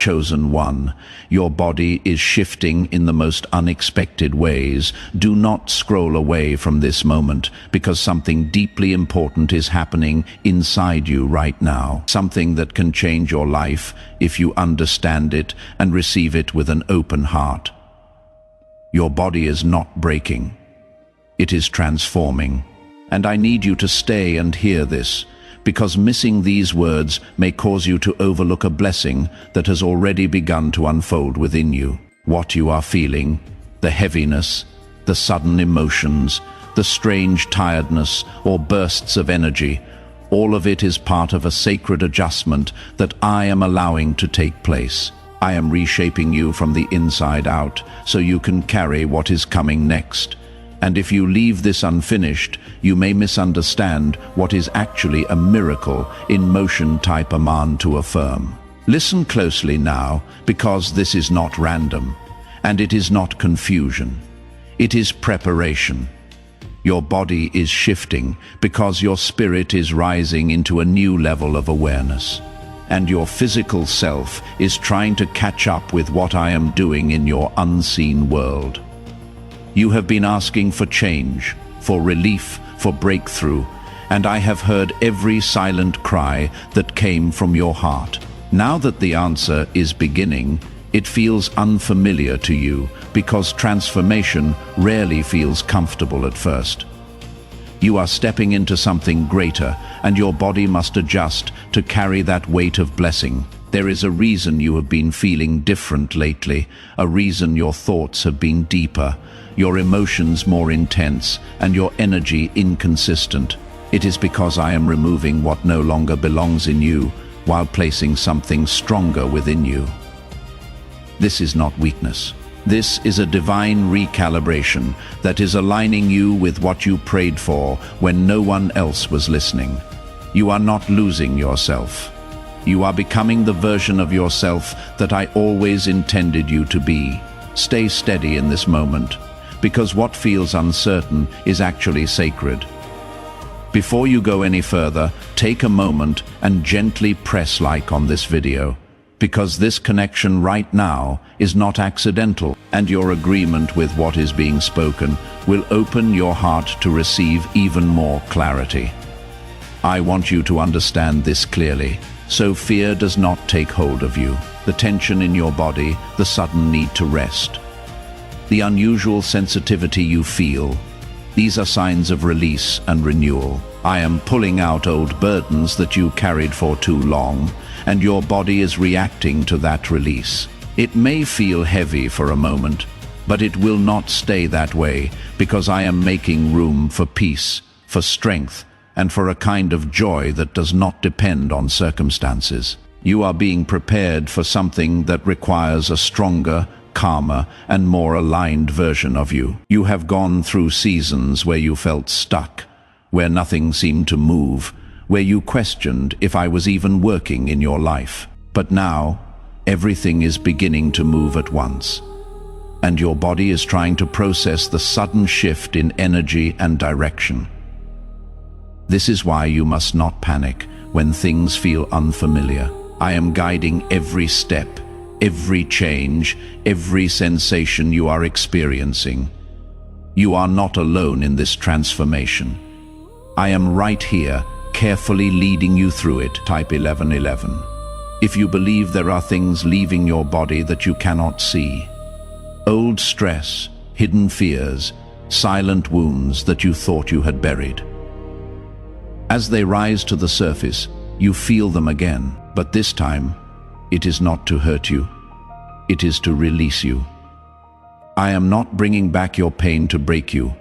chosen one. Your body is shifting in the most unexpected ways. Do not scroll away from this moment, because something deeply important is happening inside you right now. Something that can change your life if you understand it and receive it with an open heart. Your body is not breaking. It is transforming. And I need you to stay and hear this, because missing these words may cause you to overlook a blessing that has already begun to unfold within you. What you are feeling, the heaviness, the sudden emotions, the strange tiredness or bursts of energy, all of it is part of a sacred adjustment that I am allowing to take place. I am reshaping you from the inside out so you can carry what is coming next. And if you leave this unfinished, you may misunderstand what is actually a miracle in motion. Type Aman to affirm. Listen closely now, because this is not random, and it is not confusion. It is preparation. Your body is shifting because your spirit is rising into a new level of awareness. And your physical self is trying to catch up with what I am doing in your unseen world. You have been asking for change, for relief, for breakthrough, and I have heard every silent cry that came from your heart. Now that the answer is beginning, it feels unfamiliar to you because transformation rarely feels comfortable at first. You are stepping into something greater, and your body must adjust to carry that weight of blessing. There is a reason you have been feeling different lately, a reason your thoughts have been deeper, your emotions more intense, and your energy inconsistent. It is because I am removing what no longer belongs in you, while placing something stronger within you. This is not weakness. This is a divine recalibration that is aligning you with what you prayed for when no one else was listening. You are not losing yourself. You are becoming the version of yourself that I always intended you to be. Stay steady in this moment, because what feels uncertain is actually sacred. Before you go any further, take a moment and gently press like on this video, because this connection right now is not accidental, and your agreement with what is being spoken will open your heart to receive even more clarity. I want you to understand this clearly, so fear does not take hold of you. The tension in your body, the sudden need to rest, the unusual sensitivity you feel, these are signs of release and renewal. I am pulling out old burdens that you carried for too long, and your body is reacting to that release. It may feel heavy for a moment, but it will not stay that way, because I am making room for peace, for strength, and for a kind of joy that does not depend on circumstances. You are being prepared for something that requires a stronger, calmer, and more aligned version of you. You have gone through seasons where you felt stuck, where nothing seemed to move, where you questioned if I was even working in your life. But now, everything is beginning to move at once, and your body is trying to process the sudden shift in energy and direction. This is why you must not panic when things feel unfamiliar. I am guiding every step, every change, every sensation you are experiencing. You are not alone in this transformation. I am right here, carefully leading you through it. Type 1111. If you believe there are things leaving your body that you cannot see, old stress, hidden fears, silent wounds that you thought you had buried. As they rise to the surface, you feel them again, but this time, it is not to hurt you, it is to release you. I am not bringing back your pain to break you.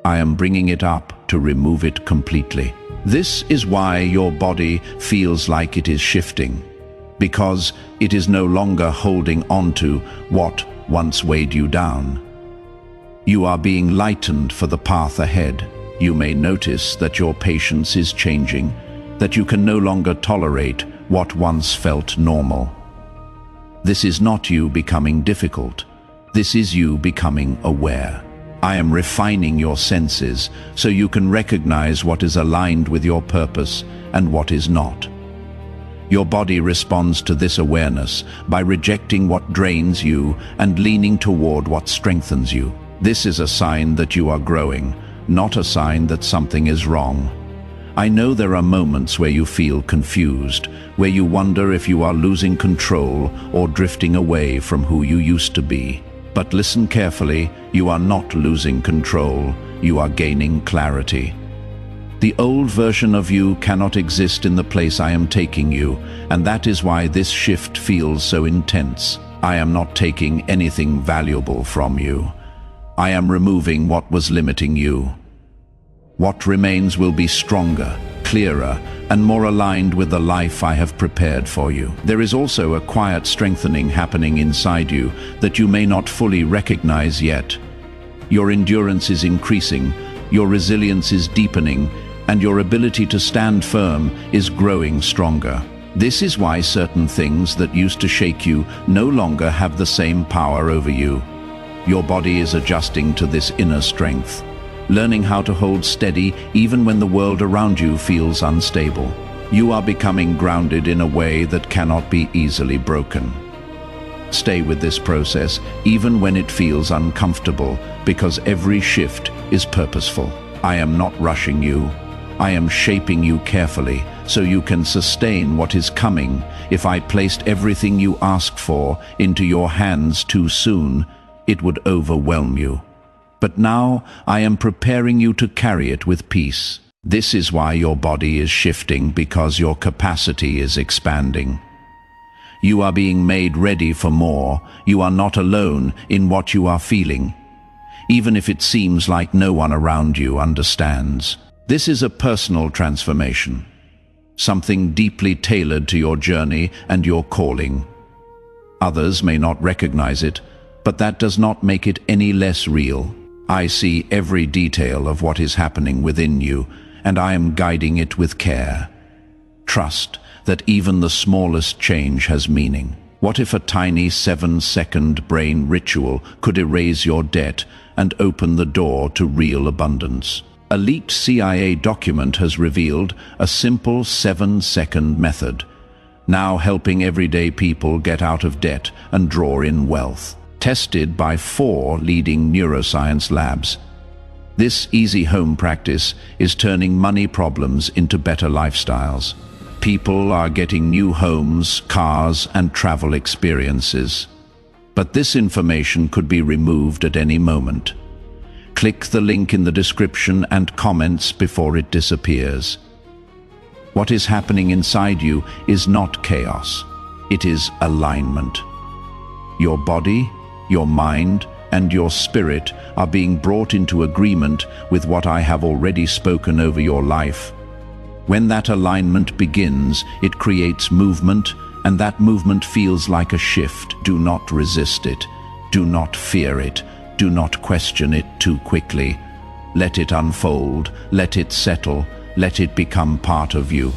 I am bringing it up to remove it completely. This is why your body feels like it is shifting, because it is no longer holding on to what once weighed you down. You are being lightened for the path ahead. You may notice that your patience is changing, that you can no longer tolerate what once felt normal. This is not you becoming difficult. This is you becoming aware. I am refining your senses so you can recognize what is aligned with your purpose and what is not. Your body responds to this awareness by rejecting what drains you and leaning toward what strengthens you. This is a sign that you are growing, not a sign that something is wrong. I know there are moments where you feel confused, where you wonder if you are losing control or drifting away from who you used to be. But listen carefully, you are not losing control, you are gaining clarity. The old version of you cannot exist in the place I am taking you, and that is why this shift feels so intense. I am not taking anything valuable from you. I am removing what was limiting you. What remains will be stronger, clearer, and more aligned with the life I have prepared for you. There is also a quiet strengthening happening inside you that you may not fully recognize yet. Your endurance is increasing, your resilience is deepening, and your ability to stand firm is growing stronger. This is why certain things that used to shake you no longer have the same power over you. Your body is adjusting to this inner strength, learning how to hold steady even when the world around you feels unstable. You are becoming grounded in a way that cannot be easily broken. Stay with this process even when it feels uncomfortable, because every shift is purposeful. I am not rushing you. I am shaping you carefully so you can sustain what is coming. If I placed everything you asked for into your hands too soon, it would overwhelm you. But now I am preparing you to carry it with peace. This is why your body is shifting, because your capacity is expanding. You are being made ready for more. You are not alone in what you are feeling, even if it seems like no one around you understands. This is a personal transformation, something deeply tailored to your journey and your calling. Others may not recognize it, but that does not make it any less real. I see every detail of what is happening within you, and I am guiding it with care. Trust that even the smallest change has meaning. What if a tiny 7-second brain ritual could erase your debt and open the door to real abundance? A leaked CIA document has revealed a simple 7-second method, now helping everyday people get out of debt and draw in wealth. Tested by 4 leading neuroscience labs. This easy home practice is turning money problems into better lifestyles. People are getting new homes, cars, and travel experiences. But this information could be removed at any moment. Click the link in the description and comments before it disappears. What is happening inside you is not chaos. It is alignment. Your body, your mind, and your spirit are being brought into agreement with what I have already spoken over your life. When that alignment begins, it creates movement, and that movement feels like a shift. Do not resist it. Do not fear it. Do not question it too quickly. Let it unfold. Let it settle. Let it become part of you.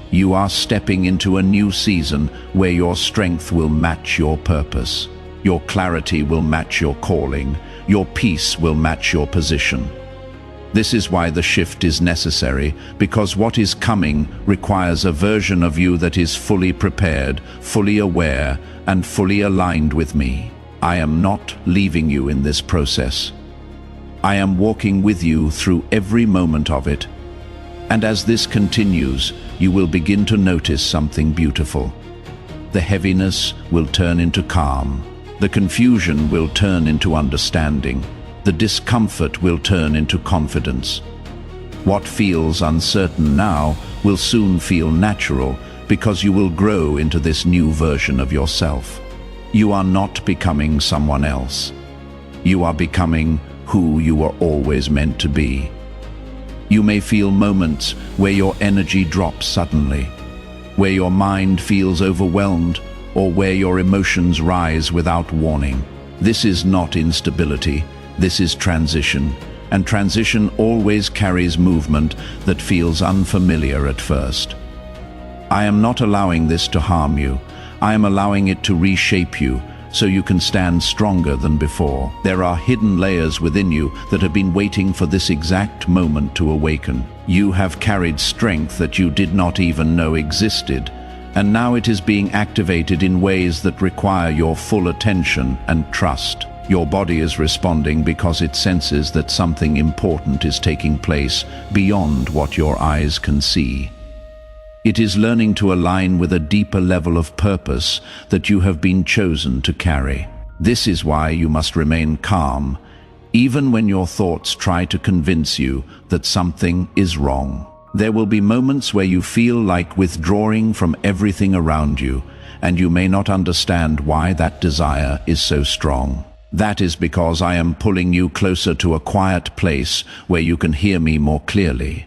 You are stepping into a new season where your strength will match your purpose. Your clarity will match your calling. Your peace will match your position. This is why the shift is necessary, because what is coming requires a version of you that is fully prepared, fully aware, and fully aligned with me. I am not leaving you in this process. I am walking with you through every moment of it. And as this continues, you will begin to notice something beautiful. The heaviness will turn into calm. The confusion will turn into understanding. The discomfort will turn into confidence. What feels uncertain now will soon feel natural, because you will grow into this new version of yourself. You are not becoming someone else. You are becoming who you were always meant to be. You may feel moments where your energy drops suddenly, where your mind feels overwhelmed, or where your emotions rise without warning. This is not instability, this is transition, and transition always carries movement that feels unfamiliar at first. I am not allowing this to harm you. I am allowing it to reshape you so you can stand stronger than before. There are hidden layers within you that have been waiting for this exact moment to awaken. You have carried strength that you did not even know existed, and now it is being activated in ways that require your full attention and trust. Your body is responding because it senses that something important is taking place beyond what your eyes can see. It is learning to align with a deeper level of purpose that you have been chosen to carry. This is why you must remain calm, even when your thoughts try to convince you that something is wrong. There will be moments where you feel like withdrawing from everything around you, and you may not understand why that desire is so strong. That is because I am pulling you closer to a quiet place where you can hear me more clearly.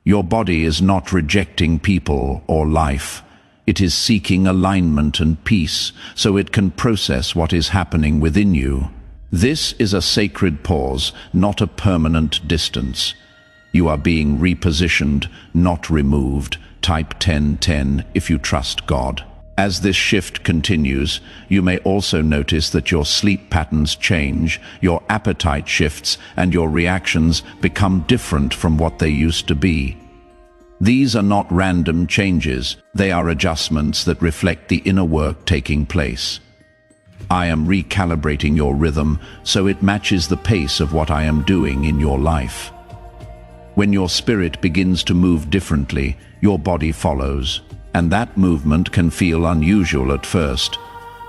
Your body is not rejecting people or life. It is seeking alignment and peace so it can process what is happening within you. This is a sacred pause, not a permanent distance. You are being repositioned, not removed. Type 1010 if you trust God. As this shift continues, you may also notice that your sleep patterns change, your appetite shifts, and your reactions become different from what they used to be. These are not random changes, they are adjustments that reflect the inner work taking place. I am recalibrating your rhythm so it matches the pace of what I am doing in your life. When your spirit begins to move differently, your body follows, and that movement can feel unusual at first,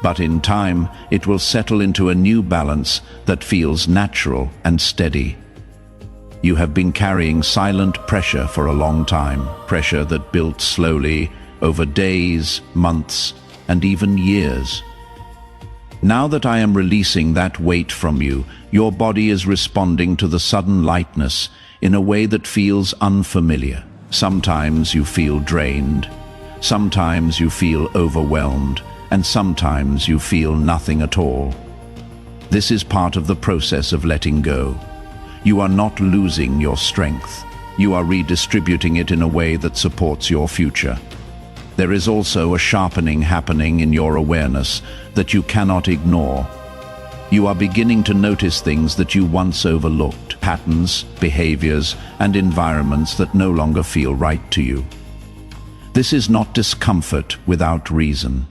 but in time it will settle into a new balance that feels natural and steady. You have been carrying silent pressure for a long time, pressure that built slowly over days, months, and even years. Now that I am releasing that weight from you, your body is responding to the sudden lightness in a way that feels unfamiliar. Sometimes you feel drained, sometimes you feel overwhelmed, and sometimes you feel nothing at all. This is part of the process of letting go. You are not losing your strength. You are redistributing it in a way that supports your future. There is also a sharpening happening in your awareness that you cannot ignore. You are beginning to notice things that you once overlooked, patterns, behaviors, and environments that no longer feel right to you. This is not discomfort without reason.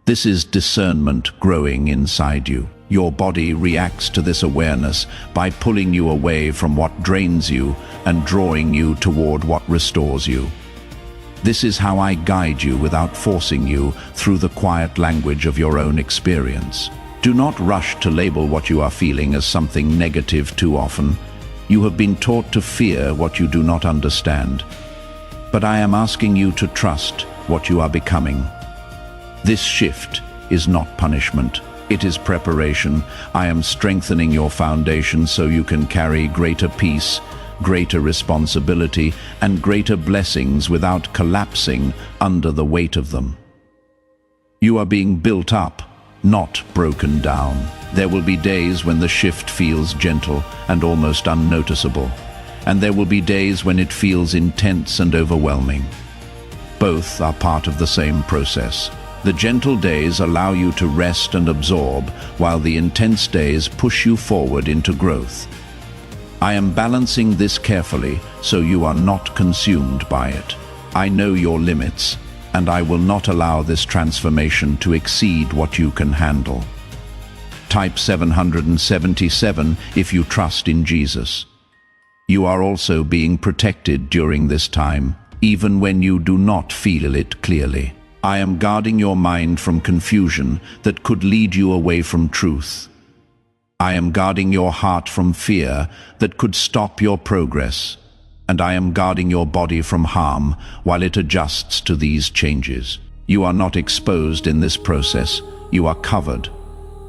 This is discernment growing inside you. Your body reacts to this awareness by pulling you away from what drains you and drawing you toward what restores you. This is how I guide you without forcing you through the quiet language of your own experience. Do not rush to label what you are feeling as something negative too often. You have been taught to fear what you do not understand. But I am asking you to trust what you are becoming. This shift is not punishment. It is preparation. I am strengthening your foundation so you can carry greater peace, greater responsibility, and greater blessings without collapsing under the weight of them. You are being built up, not broken down. There will be days when the shift feels gentle and almost unnoticeable, and there will be days when it feels intense and overwhelming. Both are part of the same process. The gentle days allow you to rest and absorb, while the intense days push you forward into growth. I am balancing this carefully so you are not consumed by it. I know your limits, and I will not allow this transformation to exceed what you can handle. Type 777 if you trust in Jesus. You are also being protected during this time, even when you do not feel it clearly. I am guarding your mind from confusion that could lead you away from truth. I am guarding your heart from fear that could stop your progress. And I am guarding your body from harm while it adjusts to these changes. You are not exposed in this process. You are covered.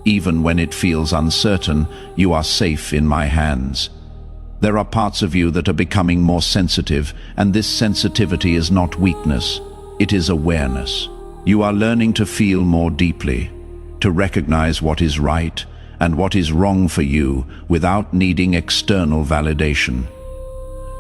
Even when it feels uncertain, you are safe in my hands. There are parts of you that are becoming more sensitive, and this sensitivity is not weakness. It is awareness. You are learning to feel more deeply, to recognize what is right and what is wrong for you without needing external validation.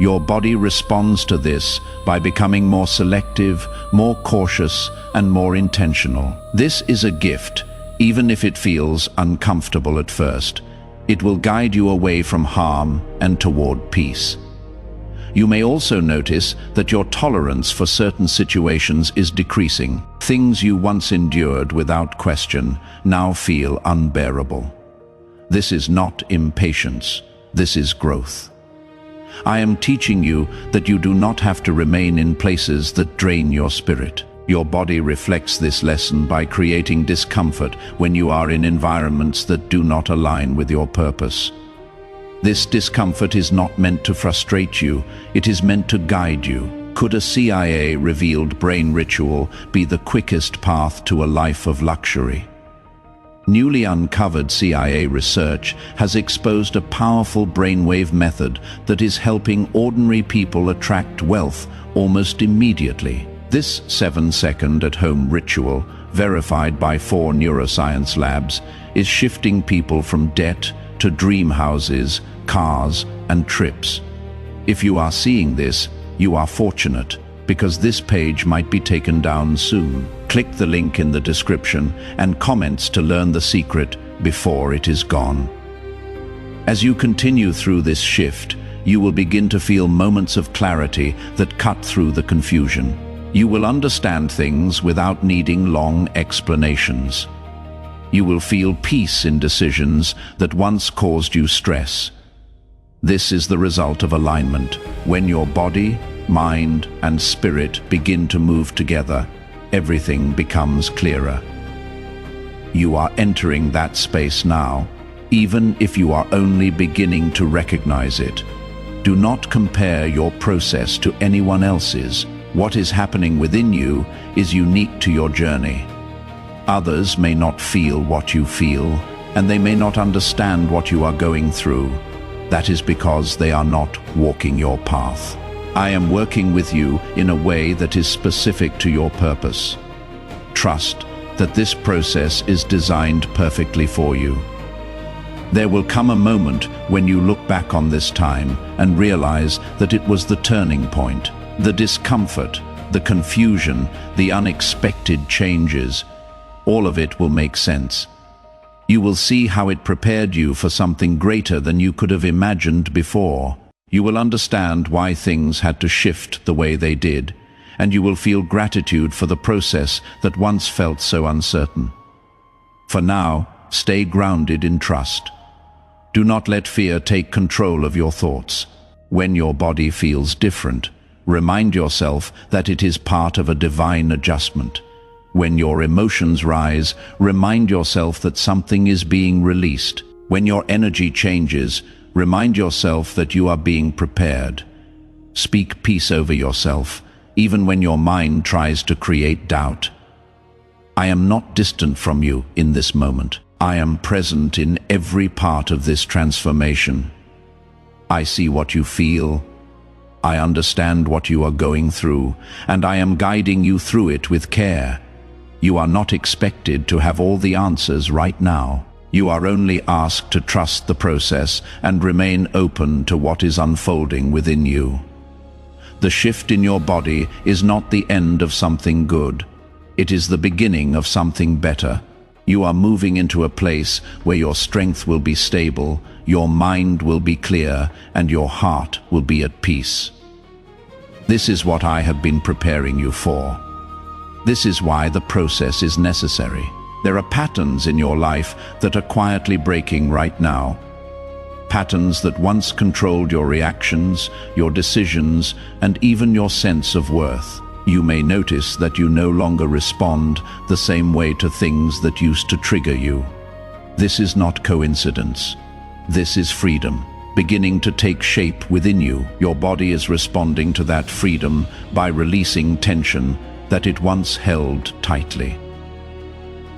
Your body responds to this by becoming more selective, more cautious, and more intentional. This is a gift, even if it feels uncomfortable at first. It will guide you away from harm and toward peace. You may also notice that your tolerance for certain situations is decreasing. Things you once endured without question now feel unbearable. This is not impatience, this is growth. I am teaching you that you do not have to remain in places that drain your spirit. Your body reflects this lesson by creating discomfort when you are in environments that do not align with your purpose. This discomfort is not meant to frustrate you, it is meant to guide you. Could a CIA-revealed brain ritual be the quickest path to a life of luxury? Newly uncovered CIA research has exposed a powerful brainwave method that is helping ordinary people attract wealth almost immediately. This 7-second at-home ritual, verified by 4 neuroscience labs, is shifting people from debt to dream houses, cars, and trips. If you are seeing this, you are fortunate, because this page might be taken down soon. Click the link in the description and comments to learn the secret before it is gone. As you continue through this shift, you will begin to feel moments of clarity that cut through the confusion. You will understand things without needing long explanations. You will feel peace in decisions that once caused you stress. This is the result of alignment. When your body, mind, and spirit begin to move together, everything becomes clearer. You are entering that space now, even if you are only beginning to recognize it. Do not compare your process to anyone else's. What is happening within you is unique to your journey. Others may not feel what you feel, and they may not understand what you are going through. That is because they are not walking your path. I am working with you in a way that is specific to your purpose. Trust that this process is designed perfectly for you. There will come a moment when you look back on this time and realize that it was the turning point. The discomfort, the confusion, the unexpected changes, all of it will make sense. You will see how it prepared you for something greater than you could have imagined before. You will understand why things had to shift the way they did, and you will feel gratitude for the process that once felt so uncertain. For now, stay grounded in trust. Do not let fear take control of your thoughts. When your body feels different, remind yourself that it is part of a divine adjustment. When your emotions rise, remind yourself that something is being released. When your energy changes, remind yourself that you are being prepared. Speak peace over yourself, even when your mind tries to create doubt. I am not distant from you in this moment. I am present in every part of this transformation. I see what you feel. I understand what you are going through, and I am guiding you through it with care. You are not expected to have all the answers right now. You are only asked to trust the process and remain open to what is unfolding within you. The shift in your body is not the end of something good. It is the beginning of something better. You are moving into a place where your strength will be stable, your mind will be clear, and your heart will be at peace. This is what I have been preparing you for. This is why the process is necessary. There are patterns in your life that are quietly breaking right now. Patterns that once controlled your reactions, your decisions, and even your sense of worth. You may notice that you no longer respond the same way to things that used to trigger you. This is not coincidence. This is freedom, beginning to take shape within you. Your body is responding to that freedom by releasing tension that it once held tightly.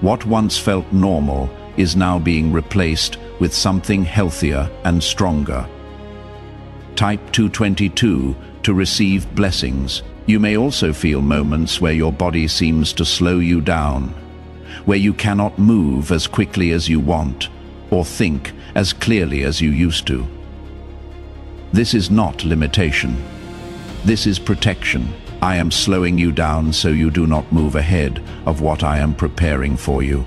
What once felt normal is now being replaced with something healthier and stronger. Type 222 to receive blessings. You may also feel moments where your body seems to slow you down, where you cannot move as quickly as you want or think as clearly as you used to. This is not limitation. This is protection. I am slowing you down so you do not move ahead of what I am preparing for you.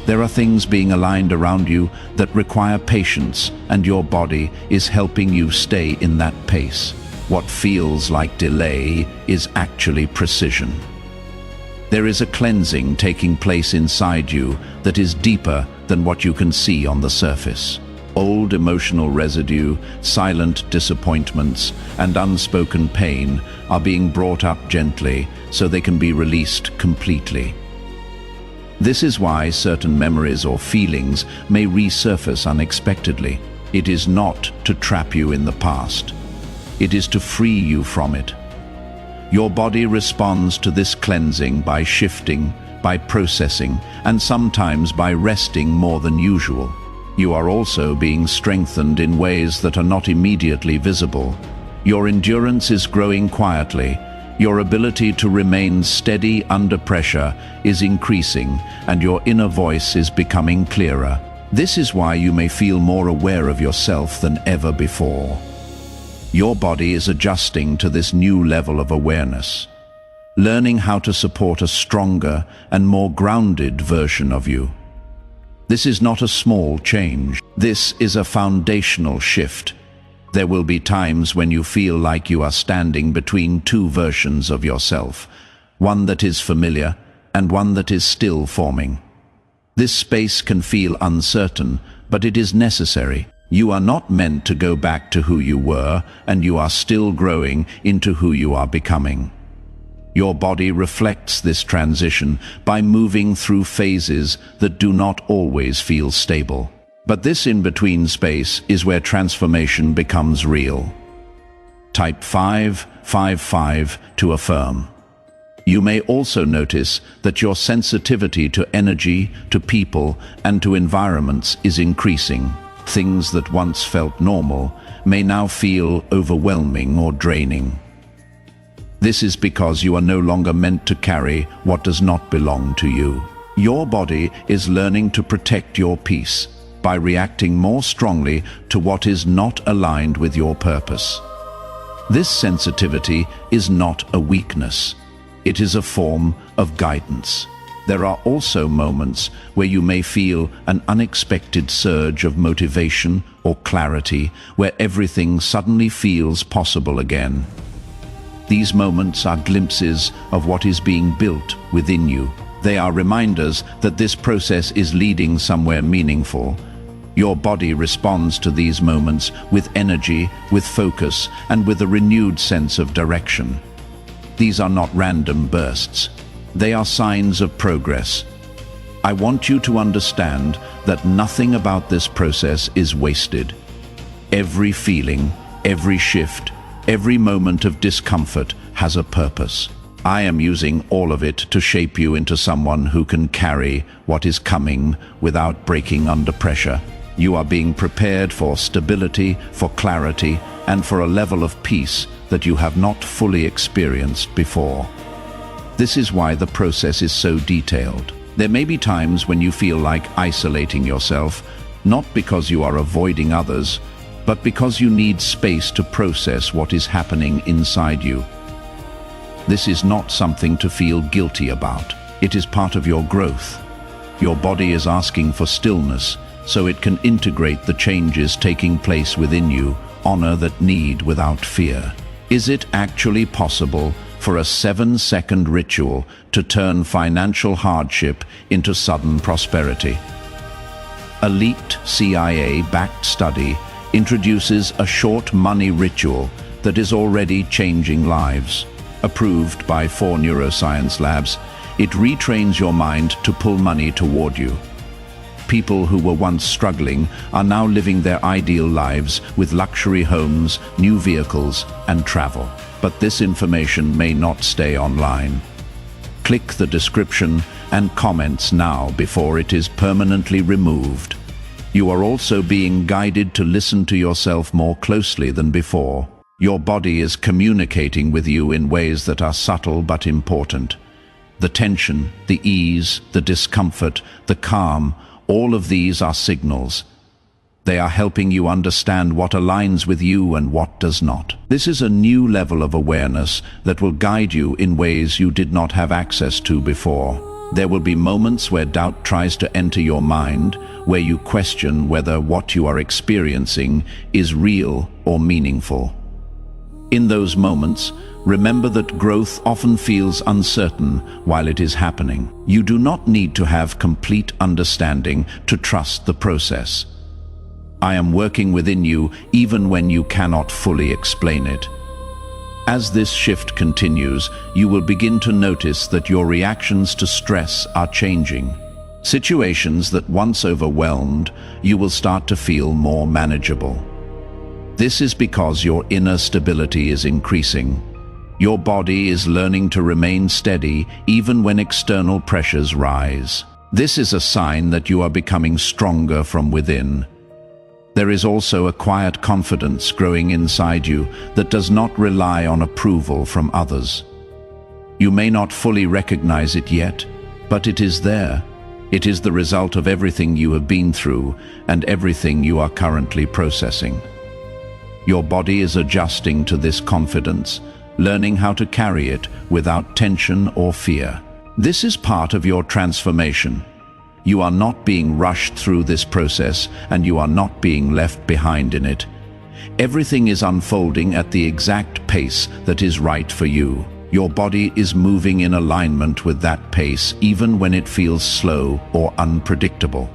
There are things being aligned around you that require patience, and your body is helping you stay in that pace. What feels like delay is actually precision. There is a cleansing taking place inside you that is deeper than what you can see on the surface. Old emotional residue, silent disappointments, and unspoken pain are being brought up gently so they can be released completely. This is why certain memories or feelings may resurface unexpectedly. It is not to trap you in the past. It is to free you from it. Your body responds to this cleansing by shifting, by processing, and sometimes by resting more than usual. You are also being strengthened in ways that are not immediately visible. Your endurance is growing quietly. Your ability to remain steady under pressure is increasing, and your inner voice is becoming clearer. This is why you may feel more aware of yourself than ever before. Your body is adjusting to this new level of awareness, learning how to support a stronger and more grounded version of you. This is not a small change. This is a foundational shift. There will be times when you feel like you are standing between two versions of yourself, one that is familiar and one that is still forming. This space can feel uncertain, but it is necessary. You are not meant to go back to who you were, and you are still growing into who you are becoming. Your body reflects this transition by moving through phases that do not always feel stable. But this in-between space is where transformation becomes real. Type 555 to affirm. You may also notice that your sensitivity to energy, to people, and to environments is increasing. Things that once felt normal may now feel overwhelming or draining. This is because you are no longer meant to carry what does not belong to you. Your body is learning to protect your peace by reacting more strongly to what is not aligned with your purpose. This sensitivity is not a weakness. It is a form of guidance. There are also moments where you may feel an unexpected surge of motivation or clarity, where everything suddenly feels possible again. These moments are glimpses of what is being built within you. They are reminders that this process is leading somewhere meaningful. Your body responds to these moments with energy, with focus, and with a renewed sense of direction. These are not random bursts. They are signs of progress. I want you to understand that nothing about this process is wasted. Every feeling, every shift, every moment of discomfort has a purpose. I am using all of it to shape you into someone who can carry what is coming without breaking under pressure. You are being prepared for stability, for clarity, and for a level of peace that you have not fully experienced before. This is why the process is so detailed. There may be times when you feel like isolating yourself, not because you are avoiding others, but because you need space to process what is happening inside you. This is not something to feel guilty about. It is part of your growth. Your body is asking for stillness so it can integrate the changes taking place within you, honor that need without fear. Is it actually possible for a 7-second ritual to turn financial hardship into sudden prosperity? A leaked CIA-backed study introduces a short money ritual that is already changing lives. Approved by 4 neuroscience labs, it retrains your mind to pull money toward you. People who were once struggling are now living their ideal lives with luxury homes, new vehicles, and travel. But this information may not stay online. Click the description and comments now before it is permanently removed. You are also being guided to listen to yourself more closely than before. Your body is communicating with you in ways that are subtle but important. The tension, the ease, the discomfort, the calm, all of these are signals. They are helping you understand what aligns with you and what does not. This is a new level of awareness that will guide you in ways you did not have access to before. There will be moments where doubt tries to enter your mind, where you question whether what you are experiencing is real or meaningful. In those moments, remember that growth often feels uncertain while it is happening. You do not need to have complete understanding to trust the process. I am working within you even when you cannot fully explain it. As this shift continues, you will begin to notice that your reactions to stress are changing. Situations that once overwhelmed, you will start to feel more manageable. This is because your inner stability is increasing. Your body is learning to remain steady even when external pressures rise. This is a sign that you are becoming stronger from within. There is also a quiet confidence growing inside you that does not rely on approval from others. You may not fully recognize it yet, but it is there. It is the result of everything you have been through and everything you are currently processing. Your body is adjusting to this confidence, learning how to carry it without tension or fear. This is part of your transformation. You are not being rushed through this process, and you are not being left behind in it. Everything is unfolding at the exact pace that is right for you. Your body is moving in alignment with that pace, even when it feels slow or unpredictable.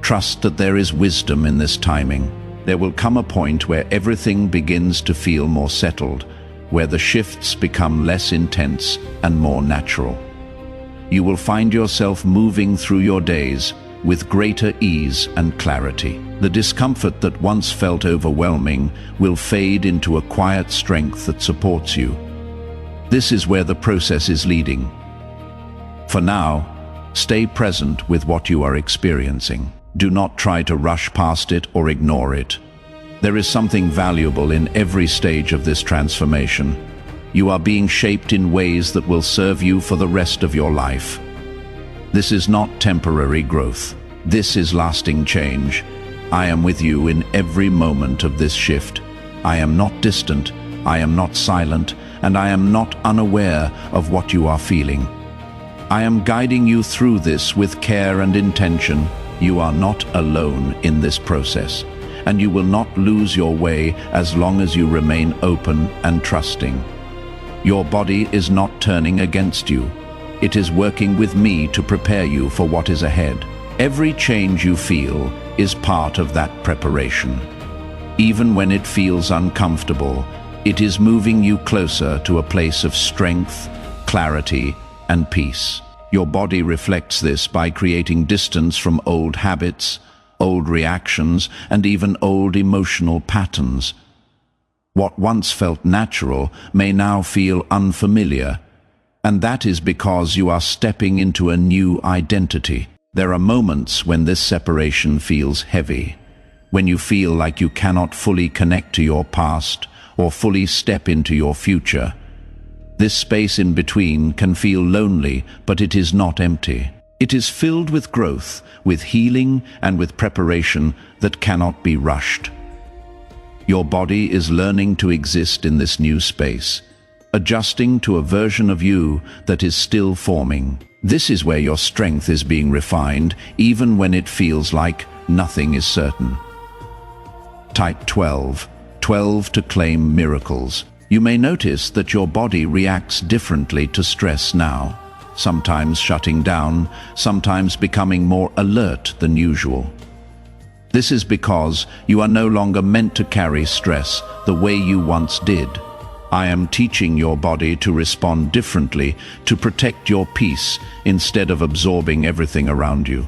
Trust that there is wisdom in this timing. There will come a point where everything begins to feel more settled, where the shifts become less intense and more natural. You will find yourself moving through your days with greater ease and clarity. The discomfort that once felt overwhelming will fade into a quiet strength that supports you. This is where the process is leading. For now, stay present with what you are experiencing. Do not try to rush past it or ignore it. There is something valuable in every stage of this transformation. You are being shaped in ways that will serve you for the rest of your life. This is not temporary growth. This is lasting change. I am with you in every moment of this shift. I am not distant, I am not silent, and I am not unaware of what you are feeling. I am guiding you through this with care and intention. You are not alone in this process, and you will not lose your way as long as you remain open and trusting. Your body is not turning against you. It is working with me to prepare you for what is ahead. Every change you feel is part of that preparation. Even when it feels uncomfortable, it is moving you closer to a place of strength, clarity, and peace. Your body reflects this by creating distance from old habits, old reactions, and even old emotional patterns. What once felt natural may now feel unfamiliar, and that is because you are stepping into a new identity. There are moments when this separation feels heavy, when you feel like you cannot fully connect to your past or fully step into your future. This space in between can feel lonely, but it is not empty. It is filled with growth, with healing, and with preparation that cannot be rushed. Your body is learning to exist in this new space, adjusting to a version of you that is still forming. This is where your strength is being refined, even when it feels like nothing is certain. Type 12. 12 to claim miracles. You may notice that your body reacts differently to stress now, sometimes shutting down, sometimes becoming more alert than usual. This is because you are no longer meant to carry stress the way you once did. I am teaching your body to respond differently, to protect your peace instead of absorbing everything around you.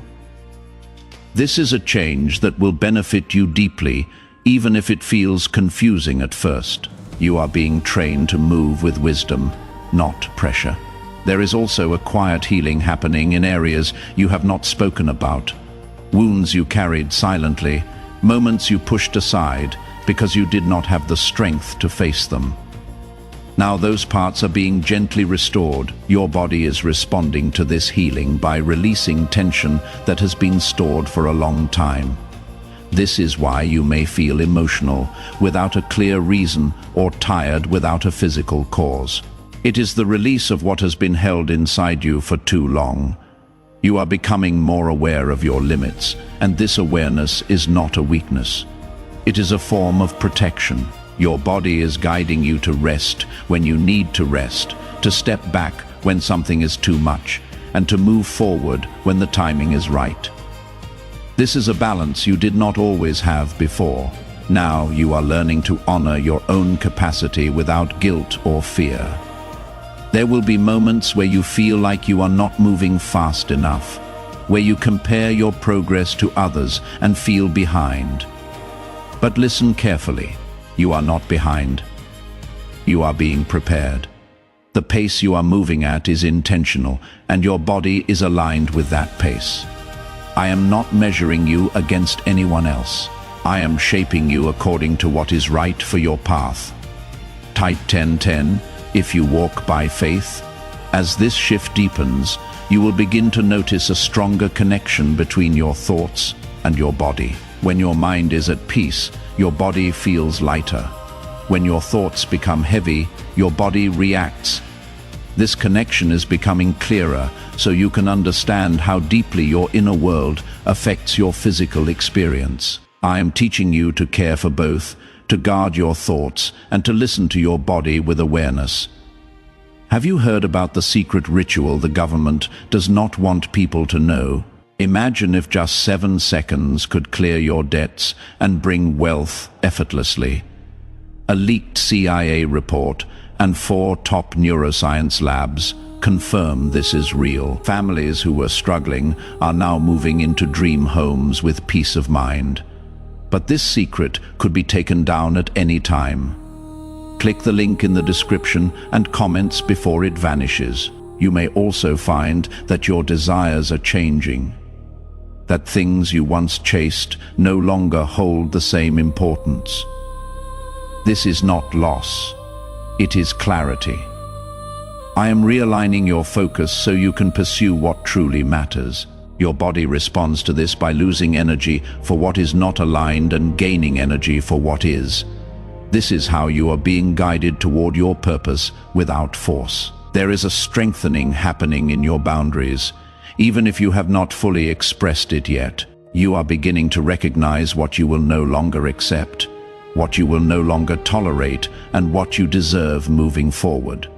This is a change that will benefit you deeply, even if it feels confusing at first. You are being trained to move with wisdom, not pressure. There is also a quiet healing happening in areas you have not spoken about. Wounds you carried silently, moments you pushed aside because you did not have the strength to face them. Now those parts are being gently restored. Your body is responding to this healing by releasing tension that has been stored for a long time. This is why you may feel emotional without a clear reason or tired without a physical cause. It is the release of what has been held inside you for too long. You are becoming more aware of your limits, and this awareness is not a weakness. It is a form of protection. Your body is guiding you to rest when you need to rest, to step back when something is too much, and to move forward when the timing is right. This is a balance you did not always have before. Now you are learning to honor your own capacity without guilt or fear. There will be moments where you feel like you are not moving fast enough, where you compare your progress to others and feel behind. But listen carefully. You are not behind. You are being prepared. The pace you are moving at is intentional, and your body is aligned with that pace. I am not measuring you against anyone else. I am shaping you according to what is right for your path. Type 1010 if you walk by faith. As this shift deepens, you will begin to notice a stronger connection between your thoughts and your body. When your mind is at peace, your body feels lighter. When your thoughts become heavy, your body reacts. This connection is becoming clearer, so you can understand how deeply your inner world affects your physical experience. I am teaching you to care for both, to guard your thoughts, and to listen to your body with awareness. Have you heard about the secret ritual the government does not want people to know? Imagine if just 7 seconds could clear your debts and bring wealth effortlessly. A leaked CIA report and 4 top neuroscience labs confirm this is real. Families who were struggling are now moving into dream homes with peace of mind. But this secret could be taken down at any time. Click the link in the description and comments before it vanishes. You may also find that your desires are changing, that things you once chased no longer hold the same importance. This is not loss, it is clarity. I am realigning your focus so you can pursue what truly matters. Your body responds to this by losing energy for what is not aligned and gaining energy for what is. This is how you are being guided toward your purpose without force. There is a strengthening happening in your boundaries. Even if you have not fully expressed it yet, you are beginning to recognize what you will no longer accept, what you will no longer tolerate, and what you deserve moving forward.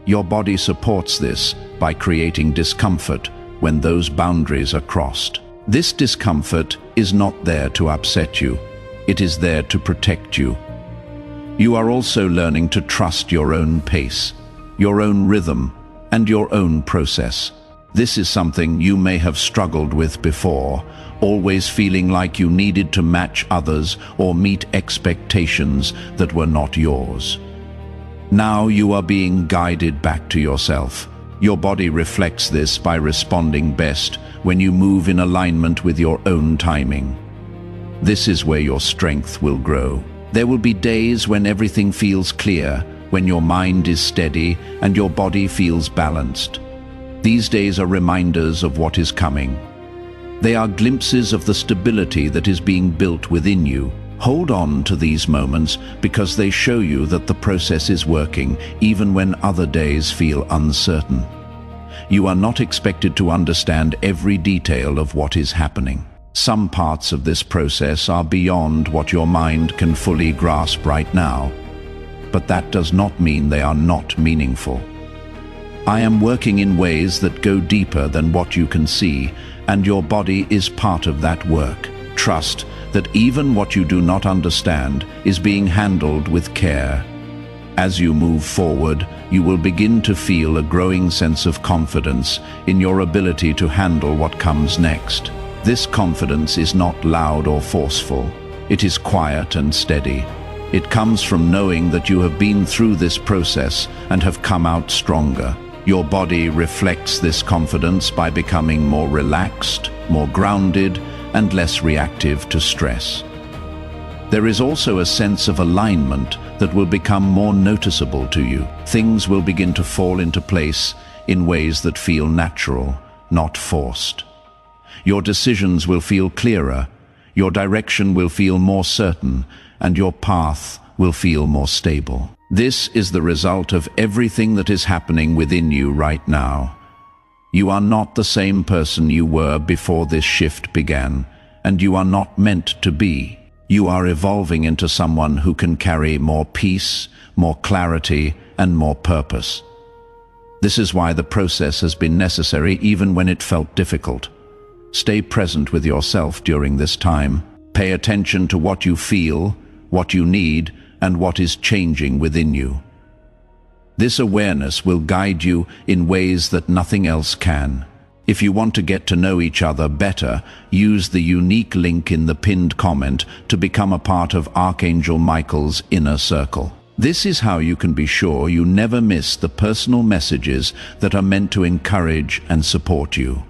Your body supports this by creating discomfort when those boundaries are crossed. This discomfort is not there to upset you. It is there to protect you. You are also learning to trust your own pace, your own rhythm, and your own process. This is something you may have struggled with before, always feeling like you needed to match others or meet expectations that were not yours. Now you are being guided back to yourself. Your body reflects this by responding best when you move in alignment with your own timing. This is where your strength will grow. There will be days when everything feels clear, when your mind is steady and your body feels balanced. These days are reminders of what is coming. They are glimpses of the stability that is being built within you. Hold on to these moments because they show you that the process is working even when other days feel uncertain. You are not expected to understand every detail of what is happening. Some parts of this process are beyond what your mind can fully grasp right now, but that does not mean they are not meaningful. I am working in ways that go deeper than what you can see, and your body is part of that work. Trust that even what you do not understand is being handled with care. As you move forward, you will begin to feel a growing sense of confidence in your ability to handle what comes next. This confidence is not loud or forceful. It is quiet and steady. It comes from knowing that you have been through this process and have come out stronger. Your body reflects this confidence by becoming more relaxed, more grounded, and less reactive to stress. There is also a sense of alignment that will become more noticeable to you. Things will begin to fall into place in ways that feel natural, not forced. Your decisions will feel clearer, your direction will feel more certain, and your path will feel more stable. This is the result of everything that is happening within you right now. You are not the same person you were before this shift began, and you are not meant to be. You are evolving into someone who can carry more peace, more clarity, and more purpose. This is why the process has been necessary even when it felt difficult. Stay present with yourself during this time. Pay attention to what you feel, what you need, and what is changing within you. This awareness will guide you in ways that nothing else can. If you want to get to know each other better, use the unique link in the pinned comment to become a part of Archangel Michael's inner circle. This is how you can be sure you never miss the personal messages that are meant to encourage and support you.